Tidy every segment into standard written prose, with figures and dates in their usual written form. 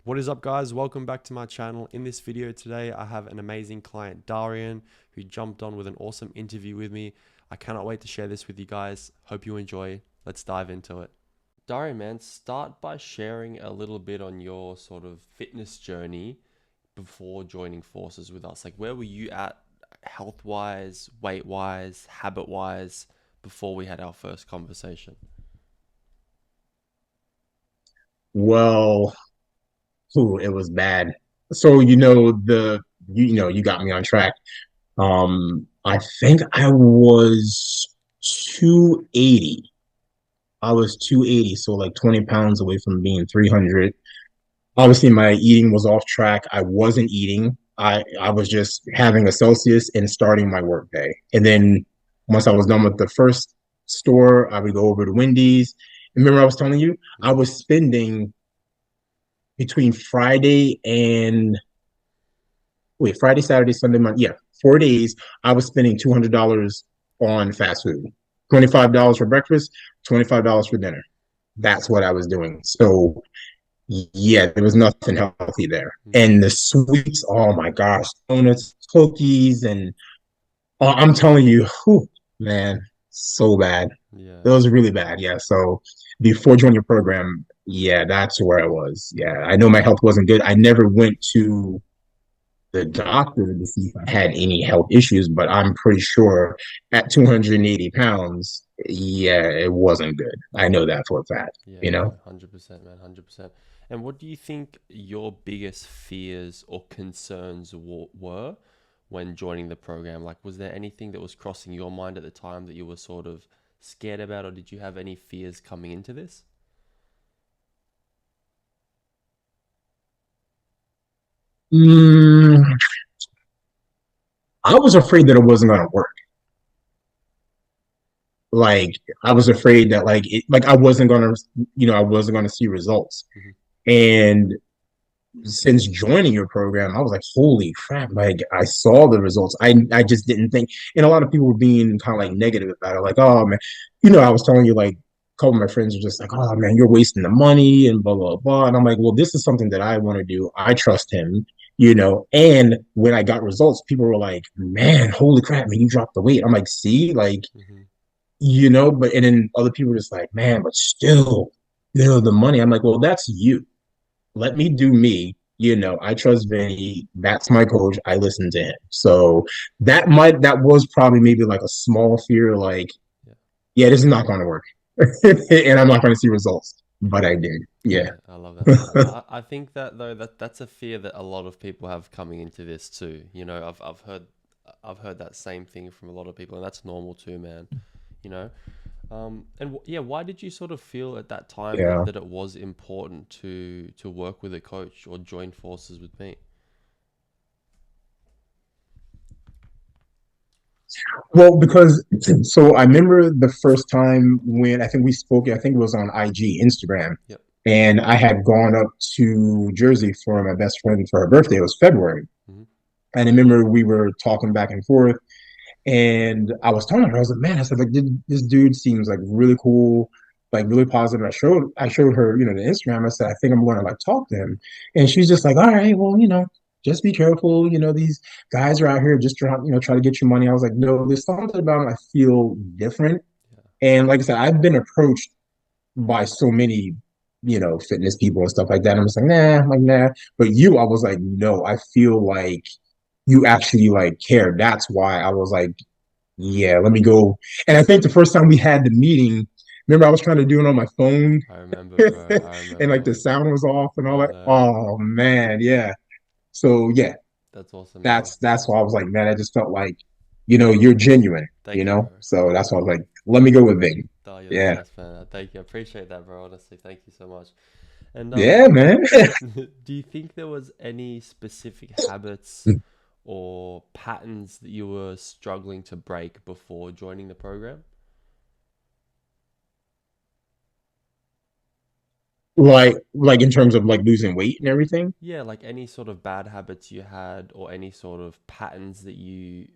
What is up, guys? Welcome back to my channel. In this video today, I have an amazing client, Darian, who jumped on with an awesome interview with me. I cannot wait to share this with you guys. Hope you enjoy. Let's dive into it. Darian, man, start by sharing a little bit on your sort of fitness journey before joining forces with us. Like, where were you at health-wise, weight-wise, habit-wise before we had our first conversation? Well, it was bad. So you got me on track. I think I was 280. I was 280, so like 20 pounds away from being 300. Obviously, my eating was off track. I wasn't eating. I was just having a Celsius and starting my work day. And then once I was done with the first store, I would go over to Wendy's. And remember, I was telling you, I Mm, was spending between Friday, Saturday, Sunday, Monday. Yeah, 4 days. I was spending $200 on fast food. $25 for breakfast, $25 for dinner. That's what I was doing. So yeah, there was nothing healthy there. mm. And the sweets, oh my gosh, donuts, cookies, and I'm telling you, whew, man, so bad. It Yeah. was really bad. Yeah. So before joining your program, yeah, that's where I was. Yeah. I know my health wasn't good. I never went to the doctor to see if I had any health issues, but I'm pretty sure at 280 pounds, yeah, it wasn't good. I know that for a fact, Yeah, you no, know? 100%, man, 100%. And what do you think your biggest fears or concerns were when joining the program? Like, was there anything that was crossing your mind at the time that you were sort of scared about, or did you have any fears coming into this? Mm, I was afraid that it wasn't going to work. Like, I was afraid that like I wasn't going to, I wasn't going to see results. Hmm. And since joining your program, I was like, holy crap, like I saw the results. I just didn't think, and a lot of people were being kind of like negative about it, like, oh man, I was telling you like a couple of my friends were just like, oh man, you're wasting the money and blah blah blah. And I'm like, well, this is something that I want to do. I trust him, And when I got results, people were like, man, holy crap, man, you dropped the weight. I'm like, see, like, Hmm. but and then other people were just like, man, but still, the money. I'm like, well, that's you, let me do me. I trust Vinny. That's my coach. I listen to him. So that was probably maybe like a small fear, like, Yeah. yeah, this is not going to work, and I'm not going to see results. But I did. Yeah. Yeah, I love that, man. I think that though that's a fear that a lot of people have coming into this too. I've heard that same thing from a lot of people, and that's normal too, man. You know, yeah, why did you sort of feel at that time that, Yeah. that it was important to work with a coach or join forces with me? Well, because so I remember the first time when I think we spoke, I think it was on IG, Instagram, Yep. and I had gone up to Jersey for my best friend for her birthday. It was February. Hmm. And I remember we were talking back and forth. And I was telling her, I was like, man, I said, like, this dude seems like really cool, like really positive. I showed her, the Instagram. I said, I think I'm going to like talk to him. And she's just like, all right, well, just be careful. These guys are out here just trying, try to get your money. I was like, no, there's something about him I feel different. Yeah. And like I said, I've been approached by so many, fitness people and stuff like that. I'm just like, nah, I'm like, nah. But I was like, no, I feel like you actually like care. That's why I was like, yeah, let me go. And I think the first time we had the meeting, remember I was trying to do it on my phone I remember, bro. I and like the remember. sound was off and all I that. know. Oh man, yeah. So yeah, That's awesome, man. that's why I was like, man, I just felt like, you're genuine, Thank you, bro. So that's why I was like, let me go with Ving. Oh, you're the Yeah. best, man. Thank you. I appreciate that, bro. Honestly, thank you so much. And Yeah, man. do you think there was any specific habits or patterns that you were struggling to break before joining the program? Like in terms of like losing weight and everything. Yeah, like any sort of bad habits you had or any sort of patterns that you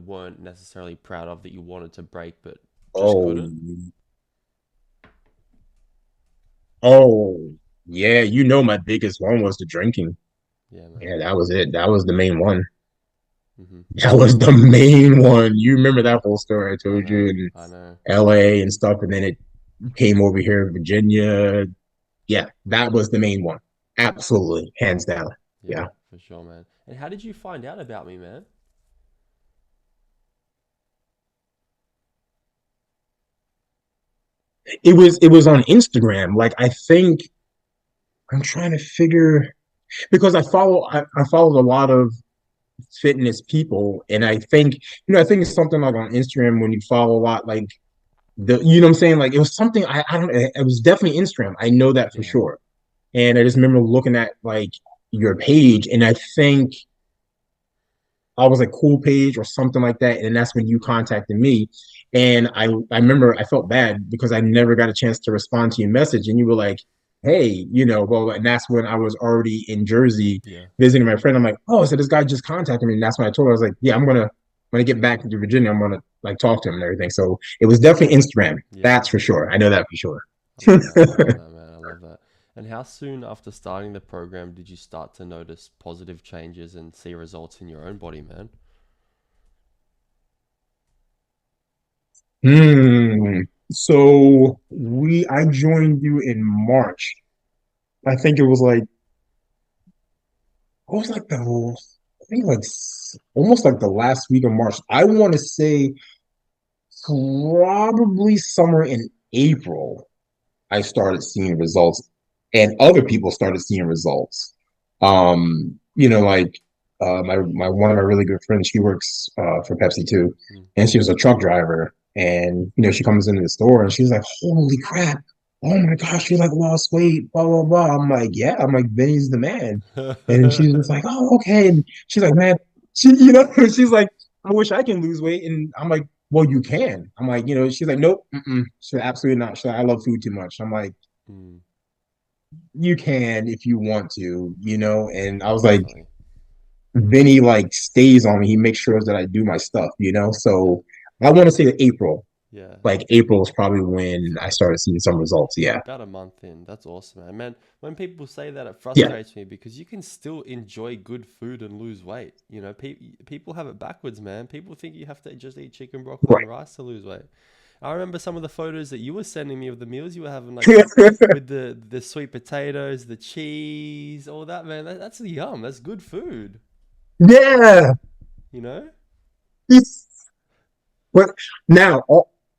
weren't necessarily proud of that you wanted to break but just Oh, couldn't? oh. Yeah, you know my biggest one was the drinking. Yeah, man. Yeah, that was it. That was the main one. Hmm. That was the main one. You remember that whole story I I told you know. in I know. LA and stuff, and then it came over here in Virginia. Yeah, that was the main one. Absolutely, hands down. Yeah, Yeah. for sure, man. And how did you find out about me, man? It was on Instagram. Like I think I'm trying to figure because I followed a lot of fitness people and I think it's something like on Instagram when you follow a lot like the you know what I'm saying? Like it was something I don't it was definitely Instagram. I know that for Yeah. sure. And I just remember looking at like your page and I think I was like cool page or something like that. And that's when you contacted me. And I remember I felt bad because I never got a chance to respond to your message. And you were like, hey, well, and that's when I was already in Jersey Yeah. visiting my friend. I'm like, oh, so this guy just contacted me. And that's when I told her, I was like, yeah, when I get back to Virginia, I'm gonna like talk to him and everything. So it was definitely Instagram. Yeah. That's for sure. I know that for sure. I love that. I love that, man. I love that. And how soon after starting the program did you start to notice positive changes and see results in your own body, man? So I joined you in March. I think it was like what was like I think like almost like the last week of March. I want to say probably somewhere in April, I started seeing results, and other people started seeing results. Like my one of my really good friends, she works for Pepsi too, Mm. and she was a truck driver, and she comes into the store and she's like, "Holy crap! Oh my gosh, you like lost weight, blah blah blah." I'm like, "Yeah," I'm like, "Benny's the man," and she's just like, "Oh okay," and she's like, "Man," she's like, "I wish I can lose weight," and I'm like, well, you can. I'm like, she's like, nope, mm-mm. She's like, absolutely not. She's like, I love food too much. I'm like, Mm. you can if you want to, and I was like, Definitely. Vinny like stays on me. He makes sure that I do my stuff. Yeah. So I want to say that April. Yeah. Like April is probably when So I started seeing some results. Yeah. about a month in. That's awesome, man. Man, when people say that, it Yeah. frustrates me because you can still enjoy good food and lose weight. People have it backwards, man. People think you have to just eat chicken, broccoli, and Right. rice to lose weight. I remember some of the photos that you were sending me of the meals you were having, like with the sweet potatoes, the cheese, all that, man. That's yum. That's good food. Yeah. You know? But now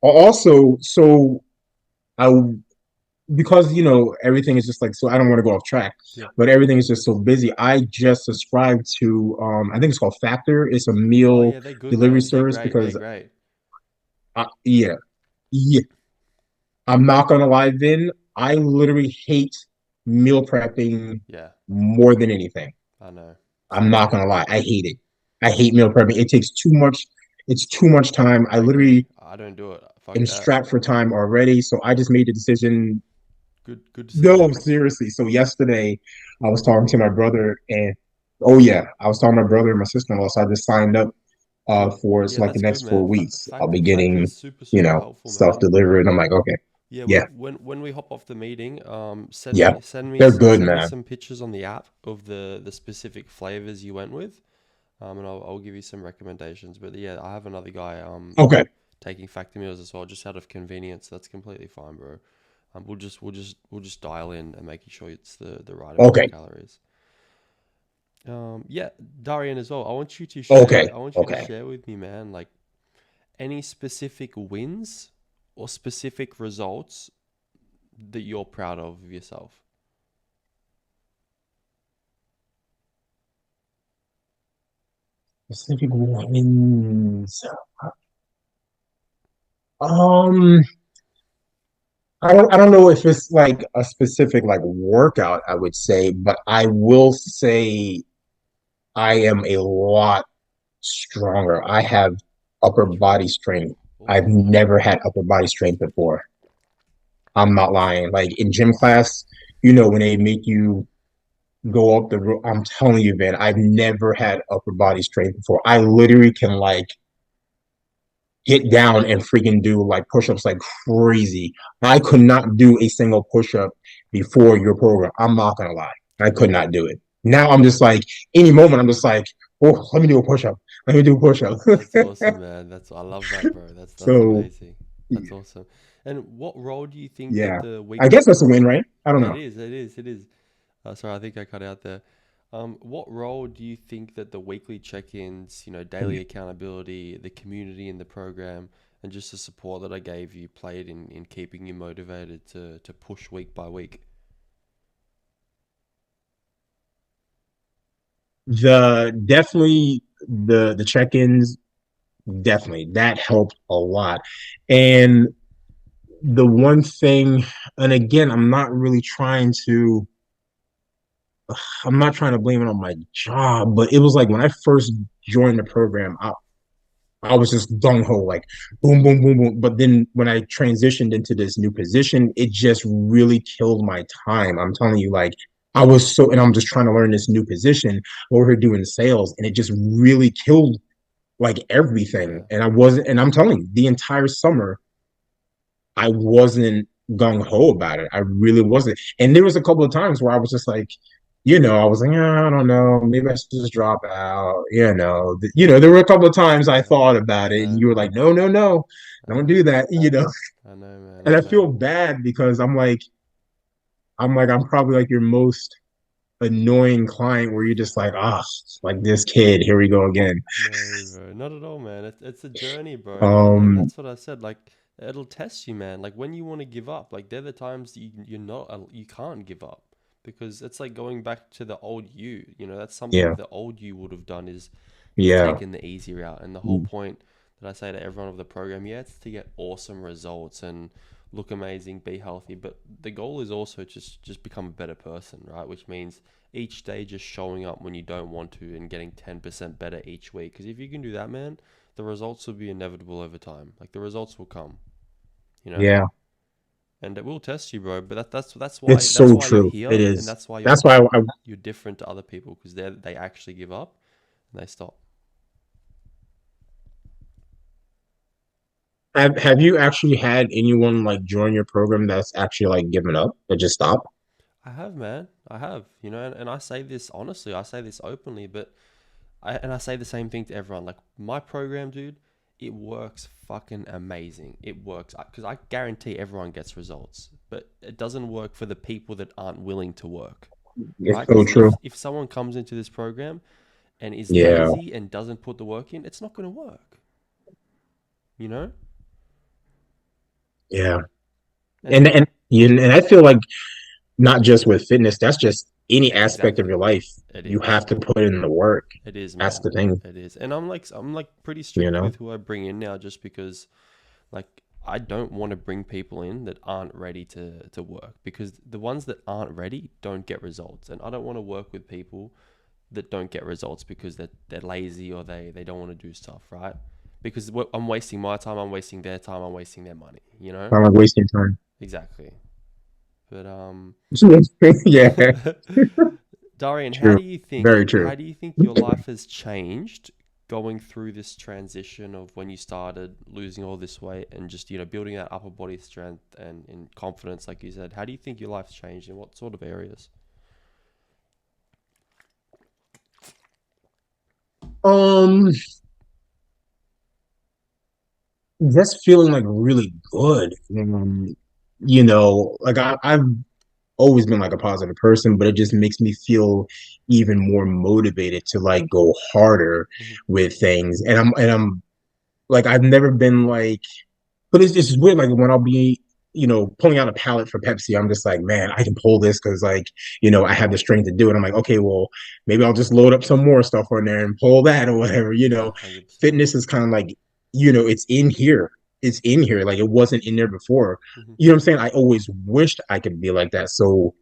also, so I because everything is just like so I don't want to go off track, Yeah. but everything is just so busy. I just subscribed to I think it's called Factor. It's a Oh meal yeah, they're good, delivery man. They're service great. They're because great. yeah, yeah. I'm not gonna lie, Vin. I literally hate meal prepping Yeah, more than anything. I know. I'm Same, not man. gonna lie. I hate it. I hate meal prepping. It takes too much. It's too much time. I I agree. literally I don't do it. Fuck am that. strapped for time already. So I just made the decision. Good No, decision. seriously. So yesterday I was talking to my brother and oh yeah, I was talking to my brother and my sister-in-law. So I just signed up for it's Yeah, like the that's good, next four man. weeks. I'll be Factor getting, is super helpful, stuff man. delivered. I'm like, okay, Yeah, yeah, when we hop off the meeting, yeah. They're good, send me man. some pictures on the app of the specific flavors you went with, and I'll give you some recommendations. But yeah, I have another guy Okay, taking Factor meals as well, just out of convenience. That's completely fine, bro. We'll just dial in and making sure it's the right amount of okay, calories. Yeah, Darian as well. okay, I want you to okay. share with me, man, like any specific wins or specific results that you're proud of yourself. Specific wins. Um, I don't know if it's like a specific like workout, I would say, but I will say I am a lot stronger. I have upper body strength. I've Awesome, man. never had upper body strength before. I'm not lying. Like in gym class, when they make you go up the rope, I'm telling you, man, I've never had upper body strength before. I literally can like get down and freaking do like push-ups like crazy. I could not do a single push-up before your program. I'm not gonna lie. I could not do it. Now I'm just like any moment I'm just like, oh, let me do a push-up. Let me do a push-up. That's awesome, man. I love that, bro. That's So amazing. That's awesome. And what role do you think that yeah. the I weekly? guess that's a win, right? I don't It know. is. It is. It is. Sorry, I think I cut out there. What role do you think that the weekly check-ins, daily accountability, the community in the program, and just the support that I gave you played in keeping you motivated to push week by week? The definitely the check-ins definitely that helped a lot. And the one thing, and again, I'm not trying to blame it on my job, but it was like when I first joined the program, I was just gung ho, like boom, boom, boom, boom. But then when I transitioned into this new position, it just really killed my time. I'm telling you, like and I'm just trying to learn this new position over here doing sales, and it just really killed like everything. Yeah. And I'm telling you, the entire summer, I wasn't gung ho about it. I really wasn't. And there was a couple of times where I was just like, I was like, I don't know, maybe I should just drop out. There were a couple of times I Yeah. thought about I it, and know. you were like, no, no, no, I don't know. do that. I know, man. And I I know. feel bad because I'm probably like your most annoying client where you're just like, like this kid, here we go again. No, bro, not at all, man. It's a journey, bro, and Um, that's what I said. Like, it'll test you, man. Like when you want to give up, like they're the times you can't give up because it's like going back to the old you. That's something yeah, the old you would have done is yeah, taken the easy route. And the whole point that I say to everyone of the program, yeah, it's to get awesome results and look amazing, be healthy. But the goal is also just become a better person, right? Which means each day just showing up when you don't want to and getting 10% better each week. Because if you can do that, man, the results will be inevitable over time. Like the results will come, you know? yeah. And it will test you, bro. But that's why It's so you're true. It here, and is. that's why That's why you're different to other people because they actually give up and they stop. have you actually had anyone like join your program that's actually like given up or just stopped? I have, man. I have, and I say this honestly, I say this openly, but I say the same thing to everyone. Like my program, dude, it works fucking amazing. It works because I guarantee everyone gets results, but it doesn't work for the people that aren't willing to work, It's right? so Because true. if someone comes into this program and is Yeah, lazy and doesn't put the work in, it's not going to work, you know? yeah. And And I feel like not just with fitness, that's just any aspect of exactly, your life. it You is. have to put in the work. It is, That's man. the thing, It is. And I'm like pretty you strict know? with who I bring in now just because like I don't want to bring people in that aren't ready to work because the ones that aren't ready don't get results. And I don't want to work with people that don't get results because they're lazy or they don't want to do stuff, right? Because I'm wasting my time, I'm wasting their time, I'm wasting their money, you know? I'm like wasting time. Exactly. But Yeah, Darian, true. Very true. how do you think your life has changed going through this transition of when you started losing all this weight and just, building that upper body strength and confidence, like you said? How do you think your life's changed in what sort of areas? Um, just feeling like really good. Like I've always been like a positive person, but it just makes me feel even more motivated to like go harder Hmm. with things. And I'm like I've never been like, but it's just weird. Like when I'll be, pulling out a pallet for Pepsi, I'm just like, man, I can pull this because like, I have the strength to do it. I'm like, okay, well, maybe I'll just load up some more stuff on there and pull that or whatever. Yeah, 100%. Fitness is kind of like, it's in here. It's in here. Like it wasn't in there before. Hmm. You know what I'm saying? I always wished I could be like that. So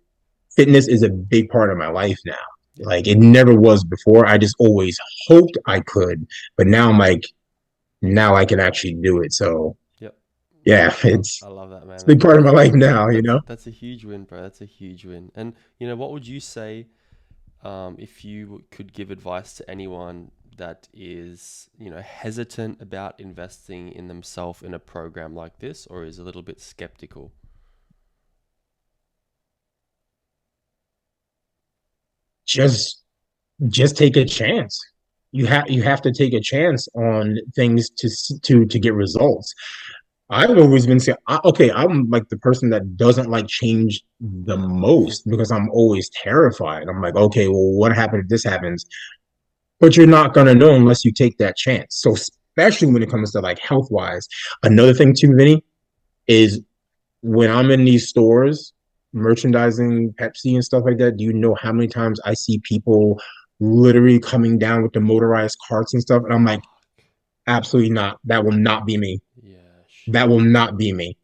fitness is a big part of my life now. Yeah. Like it never was before. I just always hoped I could, but now I'm like, now I can actually do it. So Yep. yeah, I love that, it's man. a big part of my life now. That's a huge win, bro. That's a huge win. And what would you say if you could give advice to anyone that is, hesitant about investing in themselves in a program like this, or is a little bit skeptical? Just just take a chance. You have to take a chance on things to get results. I've always been saying, okay, I'm like the person that doesn't like change the Yeah. most because I'm always terrified. I'm like, okay, well, what happens if this happens? But you're not gonna know unless you take that chance. So especially when it comes to like health wise, another thing too, Vinny, is when I'm in these stores merchandising Pepsi and stuff like that, do you know how many times I see people literally coming down with the motorized carts and stuff? And I'm like, Fuck. absolutely not. That will not be me. Yeah, That shit. will not be me.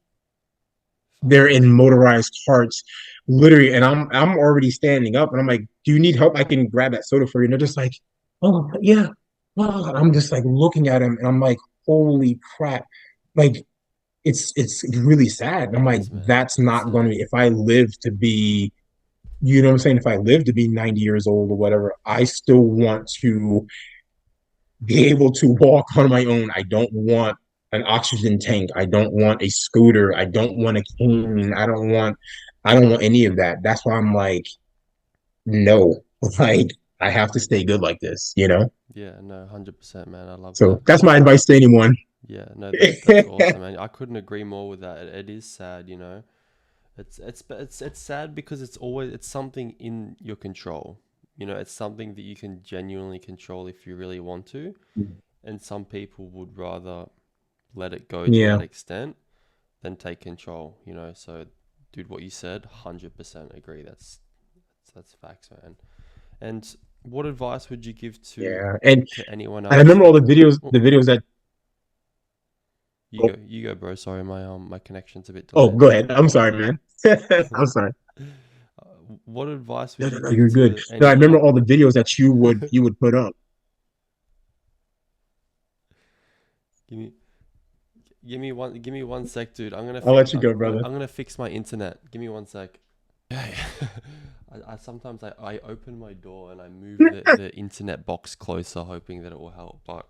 They're Fuck. in motorized carts, literally, and I'm already standing up, and I'm like, "Do you need help? I can grab that soda for you." And they're just like, "Oh yeah." Oh, I'm just like looking at him, and I'm like, "Holy crap!" Like it's really sad. And I'm It like, is, man. that's It's not going to sad. be if I live to be, you know what I'm saying? If I live to be 90 years old or whatever, I still want to be able to walk on my own. I don't want an oxygen tank. I don't want a scooter. I don't want a cane. I don't want any of that. That's why I'm like, no. Like I have to stay good like this. Yeah, no, 100%, man. I love So that. that's my advice to anyone. Yeah, no, that's awesome, man. I couldn't agree more with that. It is sad, you know. It's sad because it's something in your control. It's something that you can genuinely control if you really want to. And some people would rather let it go to that Yeah. extent than take control, So, dude, what you said, 100% agree. That's facts, man. And what advice would you give to Yeah. And to anyone I else remember all that? the videos, Oh, the videos that you go, bro. Sorry, my connection's a bit oh, delayed. go ahead. I'm sorry, man. I'm sorry. What advice No, would no, you no, give you're good. to No, I remember anyone? all the videos that you would put up. Give me give me one sec, dude. I'm gonna I'll fix let you go, brother. I'm gonna fix my internet. Give me one sec. Okay. I sometimes I open my door and I move the internet box closer, hoping that it will help. But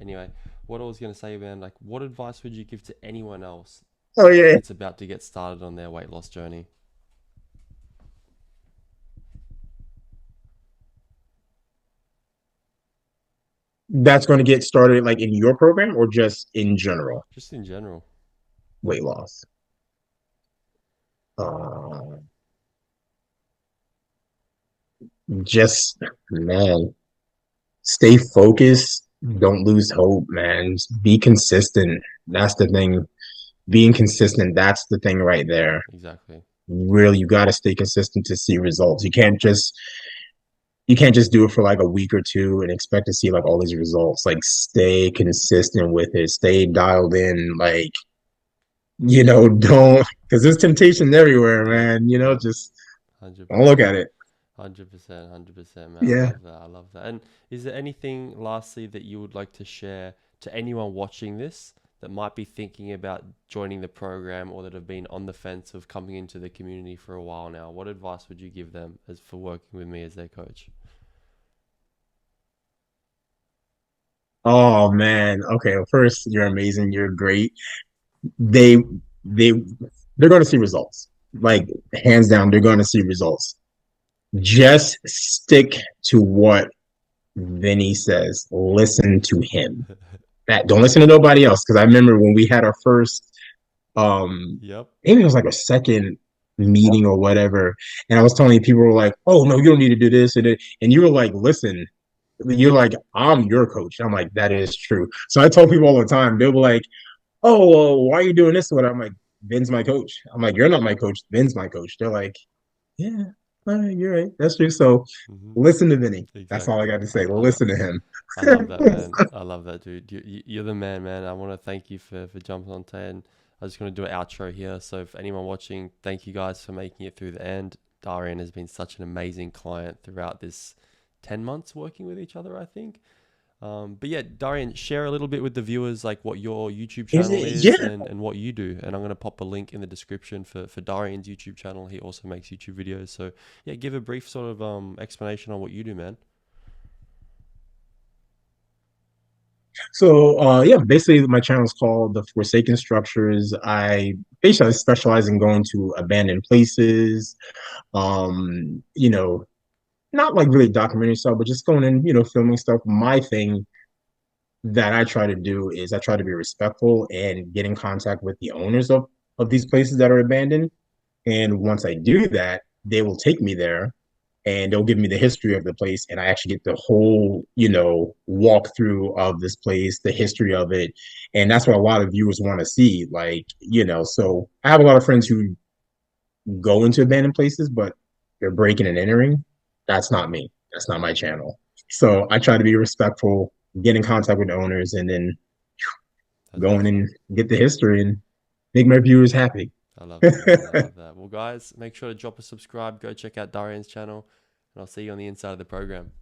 anyway, what I was gonna say, man, like, what advice would you give to anyone else Oh yeah. that's about to get started on their weight loss journey? That's going to get started like in your program or just in general Just in general. weight loss. Uh, just man, stay focused. Don't lose hope, man. Just be consistent. That's the thing. Being consistent, that's the thing right there. Exactly. Really, you got to stay consistent to see results. You can't just do it for like a week or two and expect to see like all these results. Like stay consistent with it. Stay dialed in. Like don't because there's temptation everywhere, Yep. man. Yep. Just Hundred don't look percent. at it. 100%, 100%, man. I Yeah. love that. I love that. And is there anything, lastly, that you would like to share to anyone watching this that might be thinking about joining the program or that have been on the fence of coming into the community for a while now? What advice would you give them as for working with me as their coach? Oh man. Okay. Well, first, you're amazing. You're great. They they they're going to see results. Like hands down, they're going to see results. Just stick to what Vinny says. Listen to him. That don't listen to nobody else. Because I remember when we had our first Yep. maybe it was like a second meeting or whatever, and I was telling you people were like, "Oh no, you don't need to do this," and you were like, "Listen." You're like, I'm your coach. I'm like, that is true. So I tell people all the time, they'll be like, oh, well, why are you doing this? What I'm like, Ben's my coach. I'm like, you're not my coach. Ben's my coach. They're like, yeah, all right, you're right. That's true. So Hmm. listen to Vinny. That's all I Exactly. got to say. Listen to him. I love that, man. I love that, dude. You're the man, man. I want to thank you for jumping on today. And I was just going to do an outro here. So, for anyone watching, thank you guys for making it through the end. Darian has been such an amazing client throughout this 10 months working with each other, I think. But yeah, Darian, share a little bit with the viewers, like what your YouTube Is channel it? is Yeah. and what you do. And I'm going to pop a link in the description for Darian's YouTube channel. He also makes YouTube videos. So, yeah, give a brief sort of explanation on what you do, man. Yeah, basically my channel is called The Forsaken Structures. I basically specialize in going to abandoned places, you know, not like really documentary stuff, but just going in, filming stuff. My thing that I try to do is I try to be respectful and get in contact with the owners of these places that are abandoned. And once I do that, they will take me there and they'll give me the history of the place. And I actually get the whole, walkthrough of this place, the history of it. And that's what a lot of viewers want to see. Like, so I have a lot of friends who go into abandoned places, but they're breaking and entering. That's not me. That's not my channel. So I try to be respectful, get in contact with the owners, and then That's go in awesome. and get the history and make my viewers happy. I love that, man. I love that. Well, guys, make sure to drop a subscribe. Go check out Darian's channel, and I'll see you on the inside of the program.